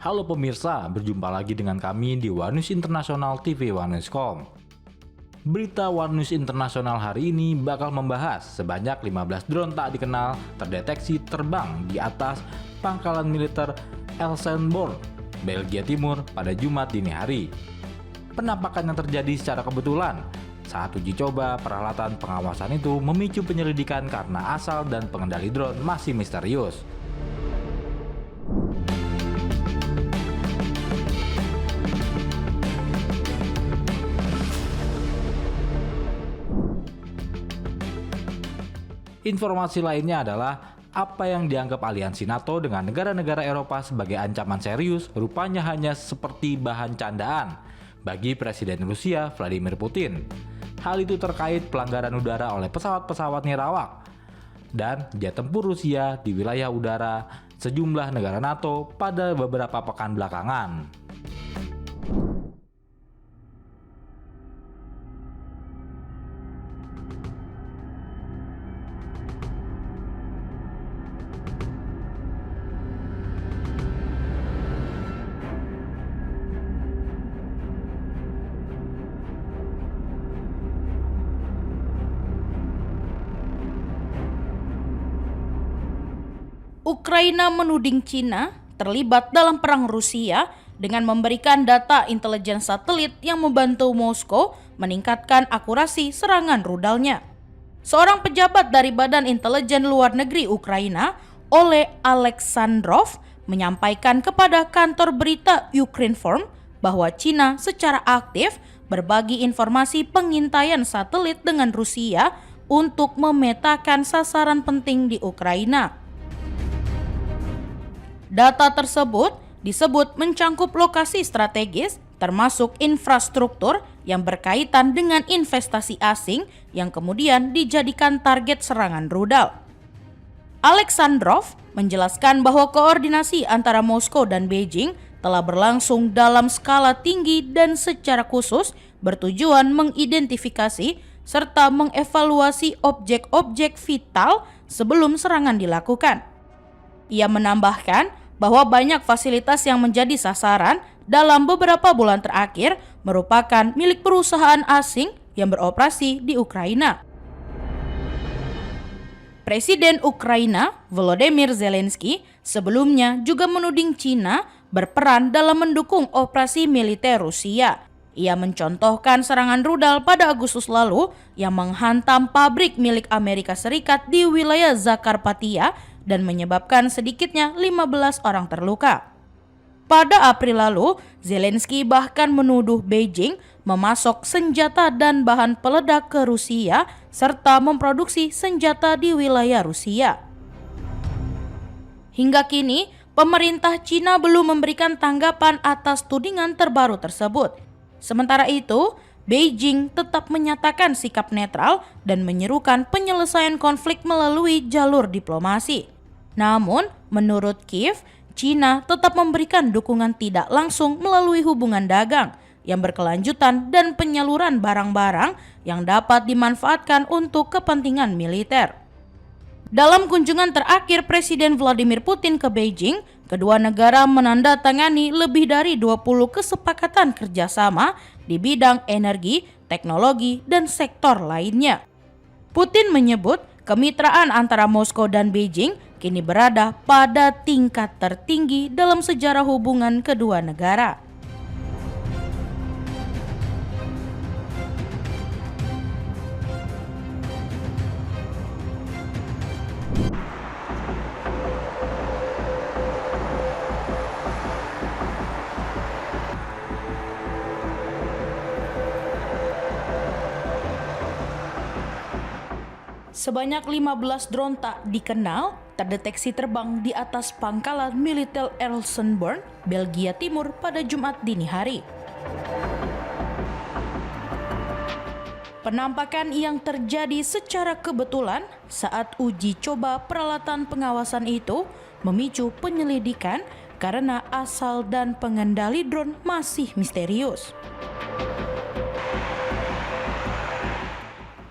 Halo pemirsa, berjumpa lagi dengan kami di Warnews Internasional TV Warnews.com. Berita Warnews Internasional hari ini bakal membahas sebanyak 15 drone tak dikenal terdeteksi terbang di atas pangkalan militer Elsenborn, Belgia Timur pada Jumat dini hari. Penampakan yang terjadi secara kebetulan saat uji coba peralatan pengawasan itu memicu penyelidikan karena asal dan pengendali drone masih misterius. Informasi lainnya adalah apa yang dianggap aliansi NATO dengan negara-negara Eropa sebagai ancaman serius rupanya hanya seperti bahan candaan bagi Presiden Rusia Vladimir Putin. Hal itu terkait pelanggaran udara oleh pesawat-pesawat nirawak dan jet tempur Rusia di wilayah udara sejumlah negara NATO pada beberapa pekan belakangan. Ukraina menuding Cina terlibat dalam perang Rusia dengan memberikan data intelijen satelit yang membantu Moskow meningkatkan akurasi serangan rudalnya. Seorang pejabat dari Badan Intelijen Luar Negeri Ukraina, Ole Alexandrov, menyampaikan kepada kantor berita Ukrinform bahwa Cina secara aktif berbagi informasi pengintaian satelit dengan Rusia untuk memetakan sasaran penting di Ukraina. Data tersebut disebut mencangkup lokasi strategis termasuk infrastruktur yang berkaitan dengan investasi asing yang kemudian dijadikan target serangan rudal. Alexandrov menjelaskan bahwa koordinasi antara Moskow dan Beijing telah berlangsung dalam skala tinggi dan secara khusus bertujuan mengidentifikasi serta mengevaluasi objek-objek vital sebelum serangan dilakukan. Ia menambahkan bahwa banyak fasilitas yang menjadi sasaran dalam beberapa bulan terakhir merupakan milik perusahaan asing yang beroperasi di Ukraina. Presiden Ukraina Volodymyr Zelensky sebelumnya juga menuding Cina berperan dalam mendukung operasi militer Rusia. Ia mencontohkan serangan rudal pada Agustus lalu yang menghantam pabrik milik Amerika Serikat di wilayah Zakarpattia dan menyebabkan sedikitnya 15 orang terluka. Pada April lalu, Zelensky bahkan menuduh Beijing memasok senjata dan bahan peledak ke Rusia serta memproduksi senjata di wilayah Rusia. Hingga kini, pemerintah Cina belum memberikan tanggapan atas tudingan terbaru tersebut. Sementara itu, Beijing tetap menyatakan sikap netral dan menyerukan penyelesaian konflik melalui jalur diplomasi. Namun, menurut Kiev, Cina tetap memberikan dukungan tidak langsung melalui hubungan dagang yang berkelanjutan dan penyaluran barang-barang yang dapat dimanfaatkan untuk kepentingan militer. Dalam kunjungan terakhir Presiden Vladimir Putin ke Beijing, kedua negara menandatangani lebih dari 20 kesepakatan kerjasama di bidang energi, teknologi, dan sektor lainnya. Putin menyebut kemitraan antara Moskow dan Beijing kini berada pada tingkat tertinggi dalam sejarah hubungan kedua negara. Sebanyak 15 drone tak dikenal terdeteksi terbang di atas pangkalan militer Elsenborn, Belgia Timur pada Jumat dini hari. Penampakan yang terjadi secara kebetulan saat uji coba peralatan pengawasan itu memicu penyelidikan karena asal dan pengendali drone masih misterius.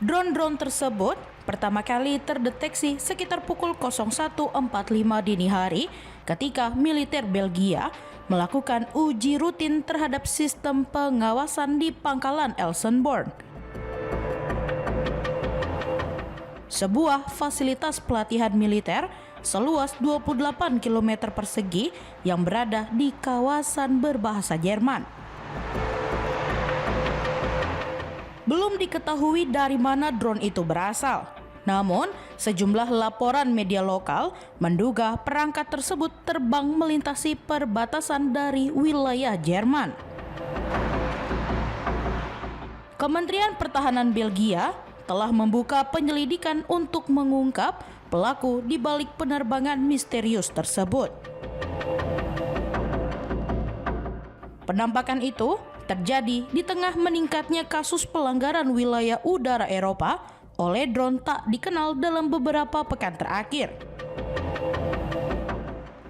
Drone-drone tersebut pertama kali terdeteksi sekitar pukul 01.45 dini hari ketika militer Belgia melakukan uji rutin terhadap sistem pengawasan di pangkalan Elsenborn, sebuah fasilitas pelatihan militer seluas 28 km persegi yang berada di kawasan berbahasa Jerman. Belum diketahui dari mana drone itu berasal. Namun, sejumlah laporan media lokal menduga perangkat tersebut terbang melintasi perbatasan dari wilayah Jerman. Kementerian Pertahanan Belgia telah membuka penyelidikan untuk mengungkap pelaku di balik penerbangan misterius tersebut. Penampakan itu terjadi di tengah meningkatnya kasus pelanggaran wilayah udara Eropa oleh drone tak dikenal dalam beberapa pekan terakhir.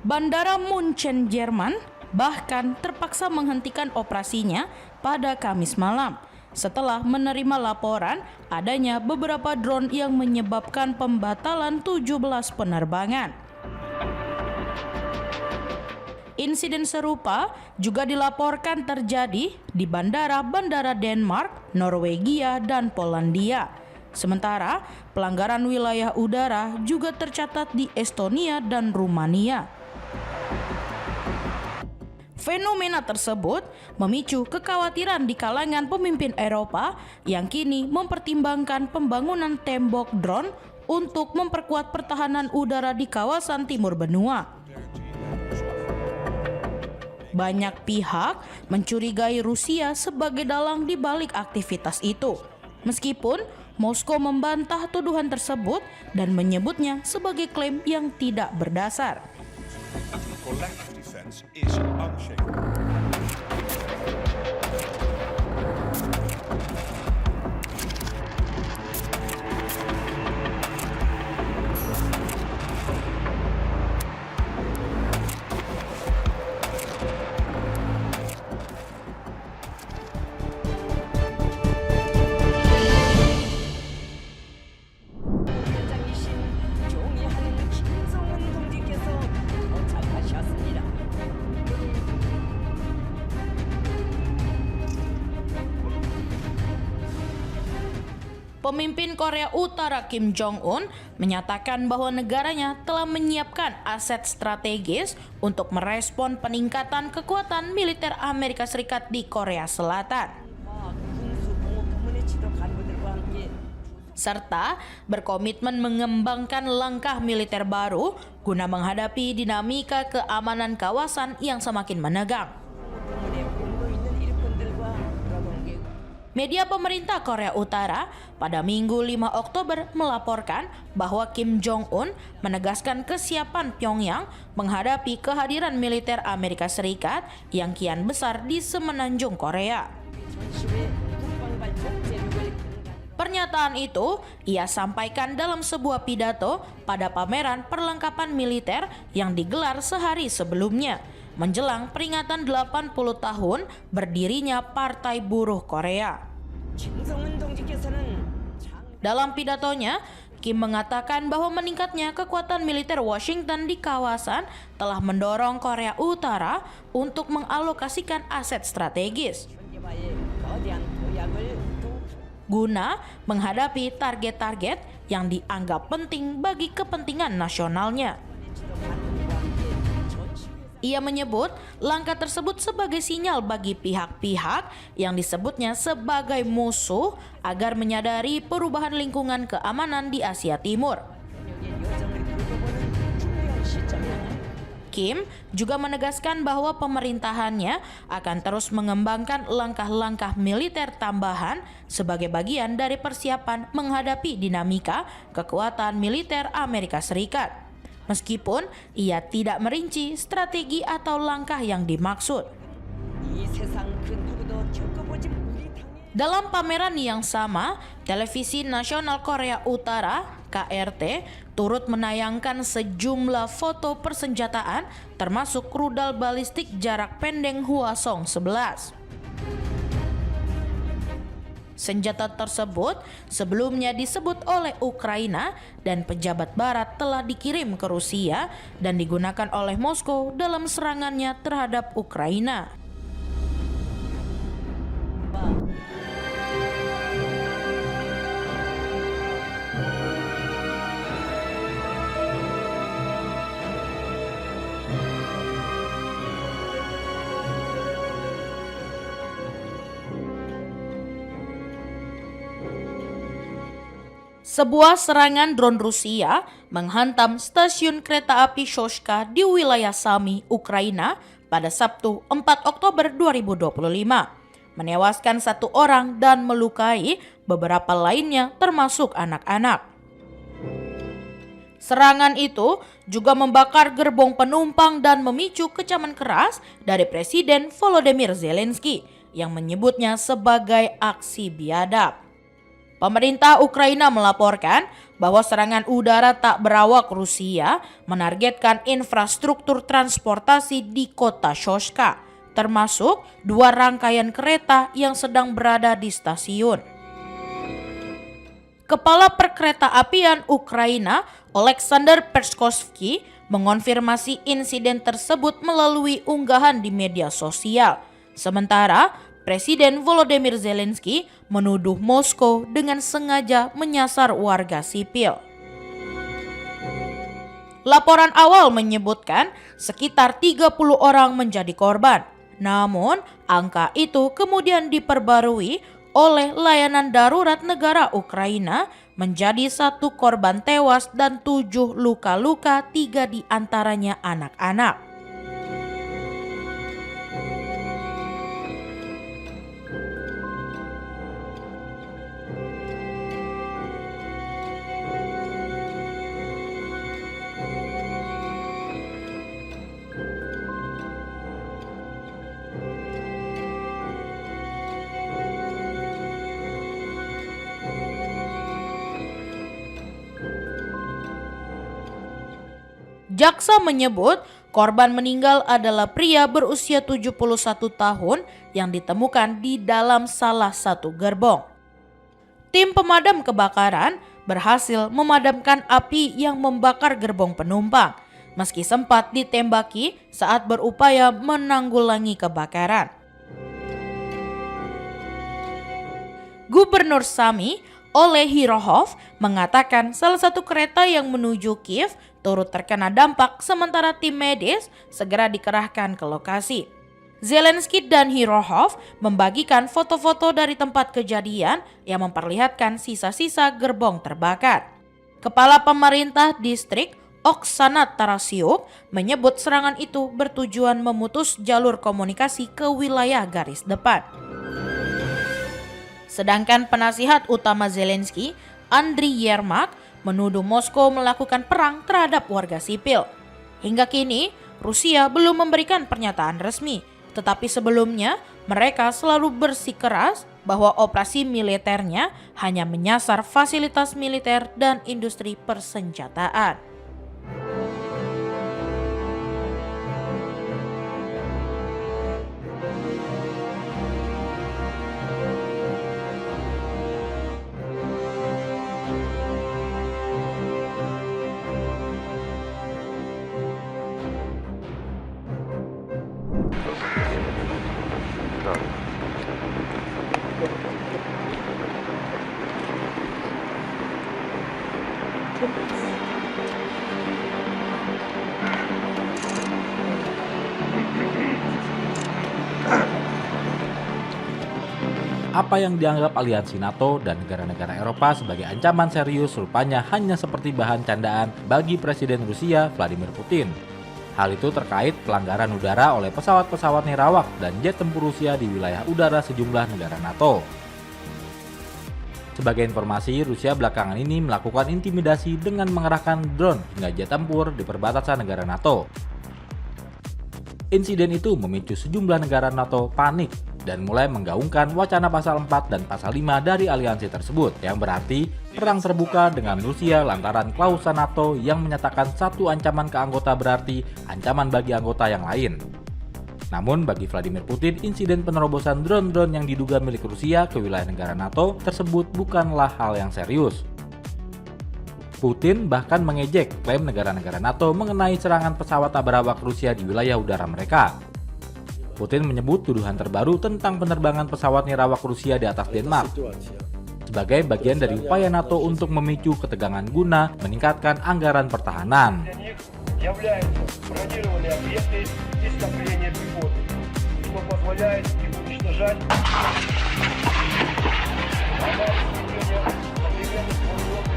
Bandara München, Jerman bahkan terpaksa menghentikan operasinya pada Kamis malam setelah menerima laporan adanya beberapa drone yang menyebabkan pembatalan 17 penerbangan. Insiden serupa juga dilaporkan terjadi di bandara-bandara Denmark, Norwegia, dan Polandia. Sementara pelanggaran wilayah udara juga tercatat di Estonia dan Rumania. Fenomena tersebut memicu kekhawatiran di kalangan pemimpin Eropa yang kini mempertimbangkan pembangunan tembok drone untuk memperkuat pertahanan udara di kawasan timur benua. Banyak pihak mencurigai Rusia sebagai dalang di balik aktivitas itu. Meskipun Moskow membantah tuduhan tersebut dan menyebutnya sebagai klaim yang tidak berdasar. Collective defense is unshakable. Pemimpin Korea Utara Kim Jong-un menyatakan bahwa negaranya telah menyiapkan aset strategis untuk merespon peningkatan kekuatan militer Amerika Serikat di Korea Selatan, serta berkomitmen mengembangkan langkah militer baru guna menghadapi dinamika keamanan kawasan yang semakin menegang. Media pemerintah Korea Utara pada Minggu 5 Oktober melaporkan bahwa Kim Jong-un menegaskan kesiapan Pyongyang menghadapi kehadiran militer Amerika Serikat yang kian besar di semenanjung Korea. Pernyataan itu ia sampaikan dalam sebuah pidato pada pameran perlengkapan militer yang digelar sehari sebelumnya, menjelang peringatan 80 tahun berdirinya Partai Buruh Korea. Dalam pidatonya, Kim mengatakan bahwa meningkatnya kekuatan militer Washington di kawasan telah mendorong Korea Utara untuk mengalokasikan aset strategis guna menghadapi target-target yang dianggap penting bagi kepentingan nasionalnya. Ia menyebut langkah tersebut sebagai sinyal bagi pihak-pihak yang disebutnya sebagai musuh agar menyadari perubahan lingkungan keamanan di Asia Timur. Kim juga menegaskan bahwa pemerintahannya akan terus mengembangkan langkah-langkah militer tambahan sebagai bagian dari persiapan menghadapi dinamika kekuatan militer Amerika Serikat. Meskipun ia tidak merinci strategi atau langkah yang dimaksud. Dalam pameran yang sama, Televisi Nasional Korea Utara (KRT) turut menayangkan sejumlah foto persenjataan termasuk rudal balistik jarak pendek Hwasong-11. Senjata tersebut sebelumnya disebut oleh Ukraina dan pejabat barat telah dikirim ke Rusia dan digunakan oleh Moskow dalam serangannya terhadap Ukraina. Sebuah serangan drone Rusia menghantam stasiun kereta api Shoshka di wilayah Sami, Ukraina pada Sabtu 4 Oktober 2025, menewaskan 1 orang dan melukai beberapa lainnya termasuk anak-anak. Serangan itu juga membakar gerbong penumpang dan memicu kecaman keras dari Presiden Volodymyr Zelensky yang menyebutnya sebagai aksi biadab. Pemerintah Ukraina melaporkan bahwa serangan udara tak berawak Rusia menargetkan infrastruktur transportasi di kota Shoshka, termasuk 2 rangkaian kereta yang sedang berada di stasiun. Kepala Perkeretaapian Ukraina, Oleksandr Perskovsky, mengonfirmasi insiden tersebut melalui unggahan di media sosial. Sementara Presiden Volodymyr Zelensky menuduh Moskow dengan sengaja menyasar warga sipil. Laporan awal menyebutkan sekitar 30 orang menjadi korban. Namun, angka itu kemudian diperbarui oleh layanan darurat negara Ukraina menjadi 1 korban tewas dan 7 luka-luka, 3 diantaranya anak-anak. Jaksa menyebut korban meninggal adalah pria berusia 71 tahun yang ditemukan di dalam salah satu gerbong. Tim pemadam kebakaran berhasil memadamkan api yang membakar gerbong penumpang, meski sempat ditembaki saat berupaya menanggulangi kebakaran. Gubernur Sami, Oleh Hirohov, mengatakan salah satu kereta yang menuju Kiev turut terkena dampak sementara tim medis segera dikerahkan ke lokasi. Zelensky dan Hirohov membagikan foto-foto dari tempat kejadian yang memperlihatkan sisa-sisa gerbong terbakar. Kepala pemerintah distrik Oksana Tarasiuk menyebut serangan itu bertujuan memutus jalur komunikasi ke wilayah garis depan. Sedangkan penasihat utama Zelensky, Andriy Yermak, menuduh Moskow melakukan perang terhadap warga sipil. Hingga kini, Rusia belum memberikan pernyataan resmi, tetapi sebelumnya mereka selalu bersikeras bahwa operasi militernya hanya menyasar fasilitas militer dan industri persenjataan. Apa yang dianggap aliansi NATO dan negara-negara Eropa sebagai ancaman serius rupanya hanya seperti bahan candaan bagi Presiden Rusia Vladimir Putin. Hal itu terkait pelanggaran udara oleh pesawat-pesawat nirawak dan jet tempur Rusia di wilayah udara sejumlah negara NATO. Sebagai informasi, Rusia belakangan ini melakukan intimidasi dengan mengerahkan drone hingga jet tempur di perbatasan negara NATO. Insiden itu memicu sejumlah negara NATO panik dan mulai menggaungkan wacana pasal 4 dan pasal 5 dari aliansi tersebut, yang berarti perang terbuka dengan Rusia lantaran klausa NATO yang menyatakan satu ancaman ke anggota berarti ancaman bagi anggota yang lain. Namun bagi Vladimir Putin, insiden penerobosan drone-drone yang diduga milik Rusia ke wilayah negara NATO tersebut bukanlah hal yang serius. Putin bahkan mengejek klaim negara-negara NATO mengenai serangan pesawat tak berawak Rusia di wilayah udara mereka. Putin menyebut tuduhan terbaru tentang penerbangan pesawat nirawak Rusia di atas Denmark sebagai bagian dari upaya NATO untuk memicu ketegangan guna meningkatkan anggaran pertahanan. Являются бронированные объекты и скопления пехоты, что позволяет им уничтожать современных вооруженных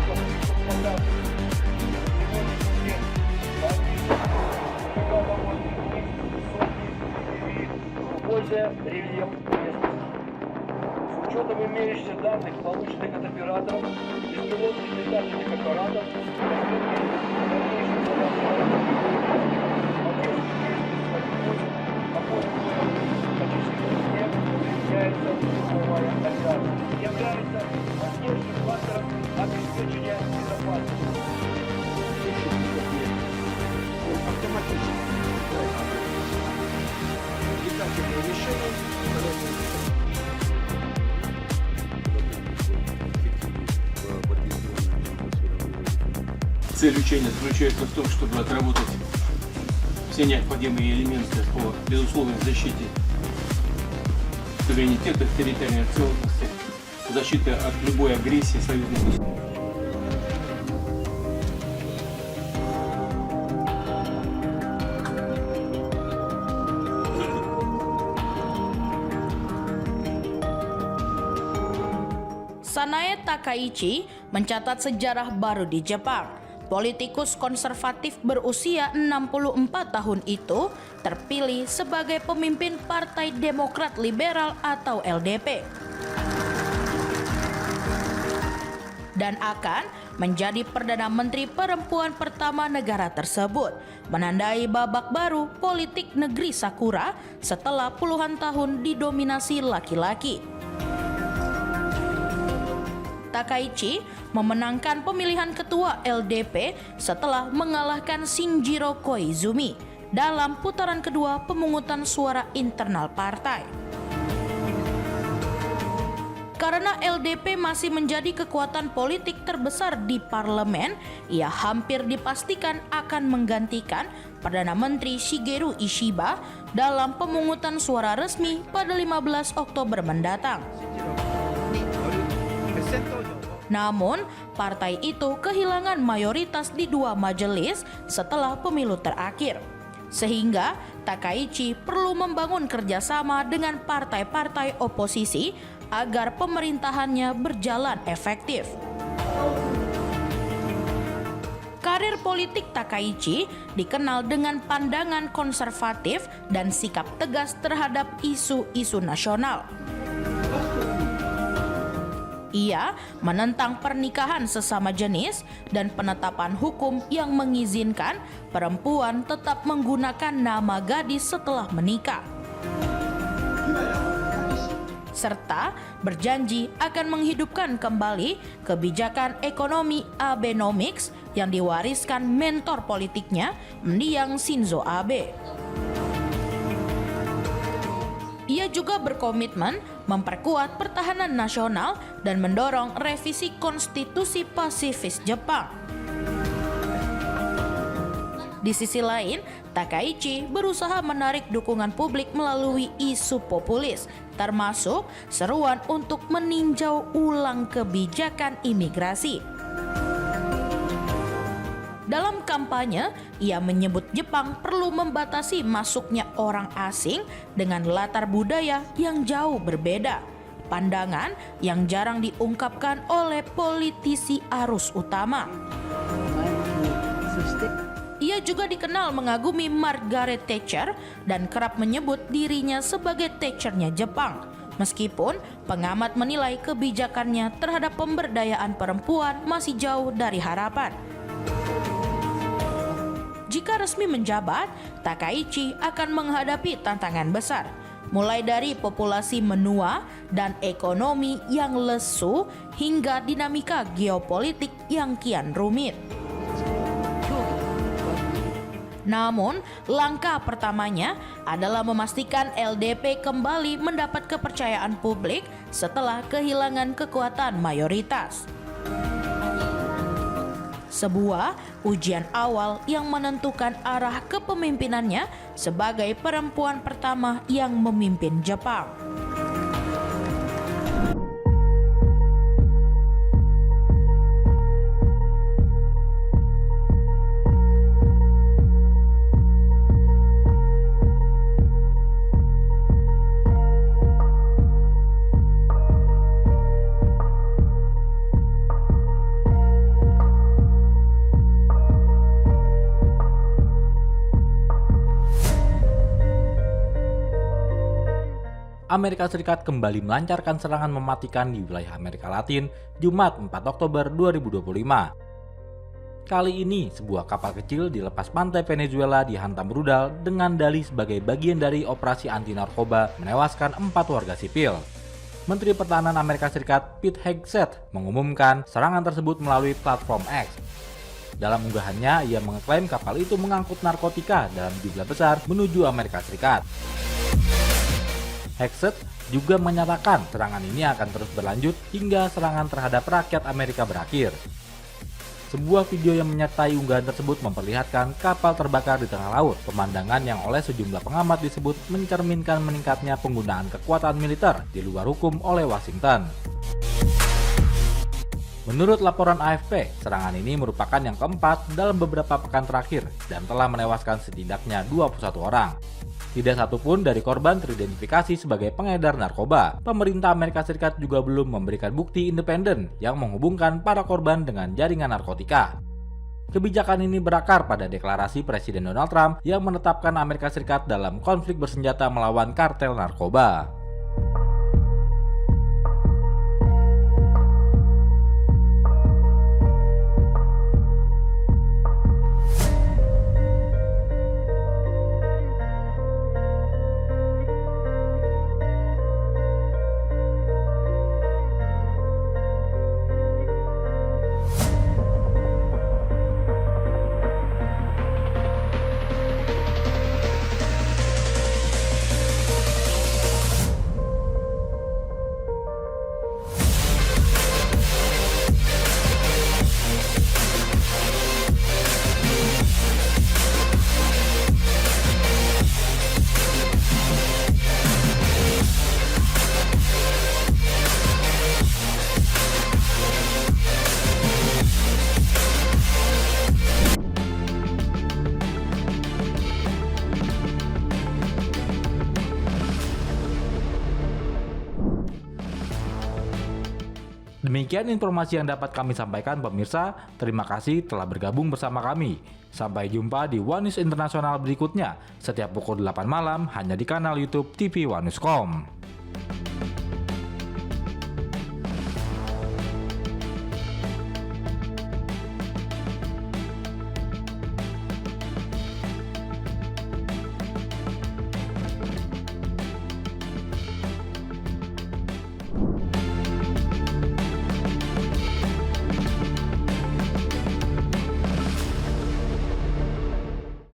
конфликтов солдат. Сегодняшний день используя рельеф местности. С учетом имеющихся данных, полученных от операторов, беспилотных летательных аппаратов, является важнейшим фактором обеспечения безопасности. Цель учения заключается в том, чтобы отработать все необходимые элементы по безусловной защите суверенитета, территориальной целостности, защиты от любой агрессии союзных государств. Sanae Takaichi mencatat sejarah baru di Jepang. Politikus konservatif berusia 64 tahun itu terpilih sebagai pemimpin Partai Demokrat Liberal atau LDP dan akan menjadi Perdana Menteri perempuan pertama negara tersebut, menandai babak baru politik negeri Sakura setelah puluhan tahun didominasi laki-laki. Takaichi memenangkan pemilihan ketua LDP setelah mengalahkan Shinjiro Koizumi dalam putaran kedua pemungutan suara internal partai. Karena LDP masih menjadi kekuatan politik terbesar di parlemen, ia hampir dipastikan akan menggantikan Perdana Menteri Shigeru Ishiba dalam pemungutan suara resmi pada 15 Oktober mendatang. Namun, partai itu kehilangan mayoritas di dua majelis setelah pemilu terakhir. Sehingga Takaichi perlu membangun kerjasama dengan partai-partai oposisi agar pemerintahannya berjalan efektif. Karir politik Takaichi dikenal dengan pandangan konservatif dan sikap tegas terhadap isu-isu nasional. Ia menentang pernikahan sesama jenis dan penetapan hukum yang mengizinkan perempuan tetap menggunakan nama gadis setelah menikah. Serta berjanji akan menghidupkan kembali kebijakan ekonomi Abenomics yang diwariskan mentor politiknya, mendiang Shinzo Abe. Ia juga berkomitmen memperkuat pertahanan nasional dan mendorong revisi konstitusi pasifis Jepang. Di sisi lain, Takaichi berusaha menarik dukungan publik melalui isu populis, termasuk seruan untuk meninjau ulang kebijakan imigrasi. Dalam kampanye, ia menyebut Jepang perlu membatasi masuknya orang asing dengan latar budaya yang jauh berbeda, pandangan yang jarang diungkapkan oleh politisi arus utama. Ia juga dikenal mengagumi Margaret Thatcher dan kerap menyebut dirinya sebagai Thatchernya Jepang, meskipun pengamat menilai kebijakannya terhadap pemberdayaan perempuan masih jauh dari harapan. Jika resmi menjabat, Takaichi akan menghadapi tantangan besar, mulai dari populasi menua dan ekonomi yang lesu hingga dinamika geopolitik yang kian rumit. Namun, langkah pertamanya adalah memastikan LDP kembali mendapat kepercayaan publik setelah kehilangan kekuatan mayoritas. Sebuah ujian awal yang menentukan arah kepemimpinannya sebagai perempuan pertama yang memimpin Jepang. Amerika Serikat kembali melancarkan serangan mematikan di wilayah Amerika Latin Jumat 4 Oktober 2025. Kali ini, sebuah kapal kecil di lepas pantai Venezuela dihantam rudal dengan dalih sebagai bagian dari operasi anti-narkoba menewaskan 4 warga sipil. Menteri Pertahanan Amerika Serikat Pete Hegseth mengumumkan serangan tersebut melalui platform X. Dalam unggahannya, ia mengklaim kapal itu mengangkut narkotika dalam jumlah besar menuju Amerika Serikat. Hegseth juga menyatakan serangan ini akan terus berlanjut hingga serangan terhadap rakyat Amerika berakhir. Sebuah video yang menyertai unggahan tersebut memperlihatkan kapal terbakar di tengah laut, pemandangan yang oleh sejumlah pengamat disebut mencerminkan meningkatnya penggunaan kekuatan militer di luar hukum oleh Washington. Menurut laporan AFP, serangan ini merupakan yang keempat dalam beberapa pekan terakhir dan telah menewaskan setidaknya 21 orang. Tidak satupun dari korban teridentifikasi sebagai pengedar narkoba. Pemerintah Amerika Serikat juga belum memberikan bukti independen yang menghubungkan para korban dengan jaringan narkotika. Kebijakan ini berakar pada deklarasi Presiden Donald Trump yang menetapkan Amerika Serikat dalam konflik bersenjata melawan kartel narkoba. Demikian informasi yang dapat kami sampaikan pemirsa. Terima kasih telah bergabung bersama kami. Sampai jumpa di One News Internasional berikutnya setiap pukul 8 malam hanya di kanal YouTube TV One News.com.